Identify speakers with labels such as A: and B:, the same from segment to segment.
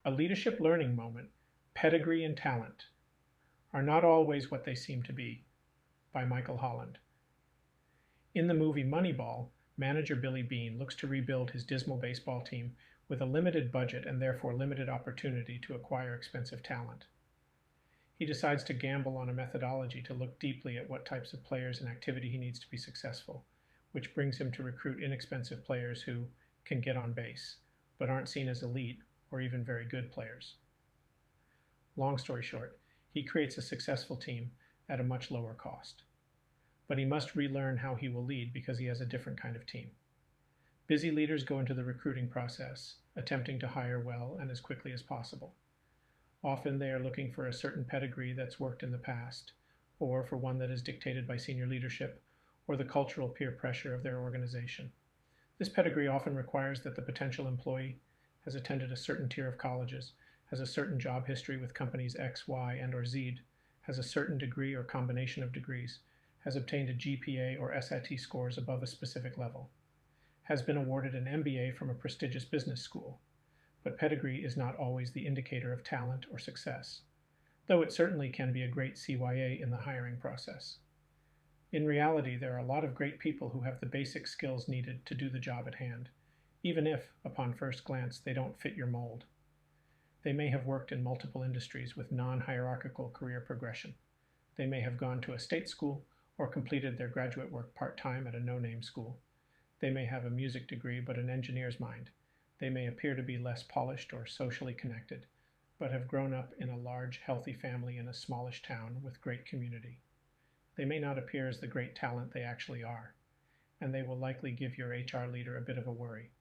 A: A leadership learning moment, Pedigree and Talent Are Not Always What They Seem to Be, by Michael Holland. In the movie Moneyball, manager Billy Beane looks to rebuild his dismal baseball team with a limited budget and therefore limited opportunity to acquire expensive talent. He decides to gamble on a methodology to look deeply at what types of players and activity he needs to be successful, which brings him to recruit inexpensive players who can get on base, but aren't seen as elite or even very good players. Long story short, he creates a successful team at a much lower cost. But he must relearn how he will lead because he has a different kind of team. Busy leaders go into the recruiting process, attempting to hire well and as quickly as possible. Often they are looking for a certain pedigree that's worked in the past, or for one that is dictated by senior leadership or the cultural peer pressure of their organization. This pedigree often requires that the potential employee has attended a certain tier of colleges, has a certain job history with companies X, Y, and or Z, has a certain degree or combination of degrees, has obtained a GPA or SAT scores above a specific level, has been awarded an MBA from a prestigious business school. But pedigree is not always the indicator of talent or success, though it certainly can be a great CYA in the hiring process. In reality, there are a lot of great people who have the basic skills needed to do the job at hand, even if, upon first glance, they don't fit your mold. They may have worked in multiple industries with non-hierarchical career progression. They may have gone to a state school or completed their graduate work part-time at a no-name school. They may have a music degree but an engineer's mind. They may appear to be less polished or socially connected, but have grown up in a large, healthy family in a smallish town with great community. They may not appear as the great talent they actually are, and they will likely give your HR leader a bit of a worry.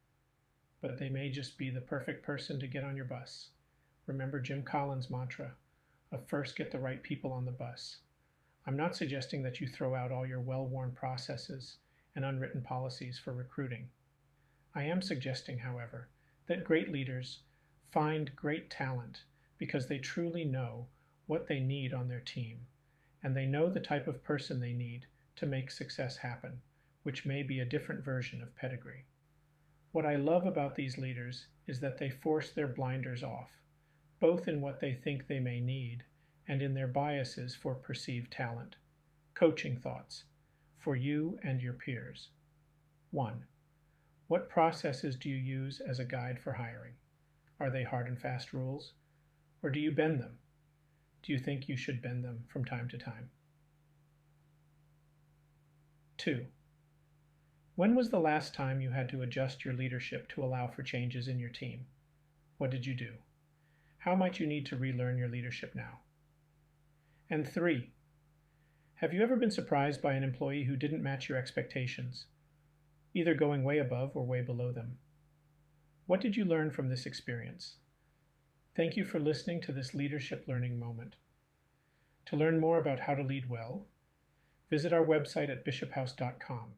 A: But they may just be the perfect person to get on your bus. Remember Jim Collins' mantra of first get the right people on the bus. I'm not suggesting that you throw out all your well-worn processes and unwritten policies for recruiting. I am suggesting, however, that great leaders find great talent because they truly know what they need on their team, and they know the type of person they need to make success happen, which may be a different version of pedigree. What I love about these leaders is that they force their blinders off, both in what they think they may need and in their biases for perceived talent. Coaching thoughts for you and your peers. 1. What processes do you use as a guide for hiring? Are they hard and fast rules? Or do you bend them? Do you think you should bend them from time to time? 2. When was the last time you had to adjust your leadership to allow for changes in your team? What did you do? How might you need to relearn your leadership now? And 3. Have you ever been surprised by an employee who didn't match your expectations, either going way above or way below them? What did you learn from this experience? Thank you for listening to this leadership learning moment. To learn more about how to lead well, visit our website at bishophouse.com.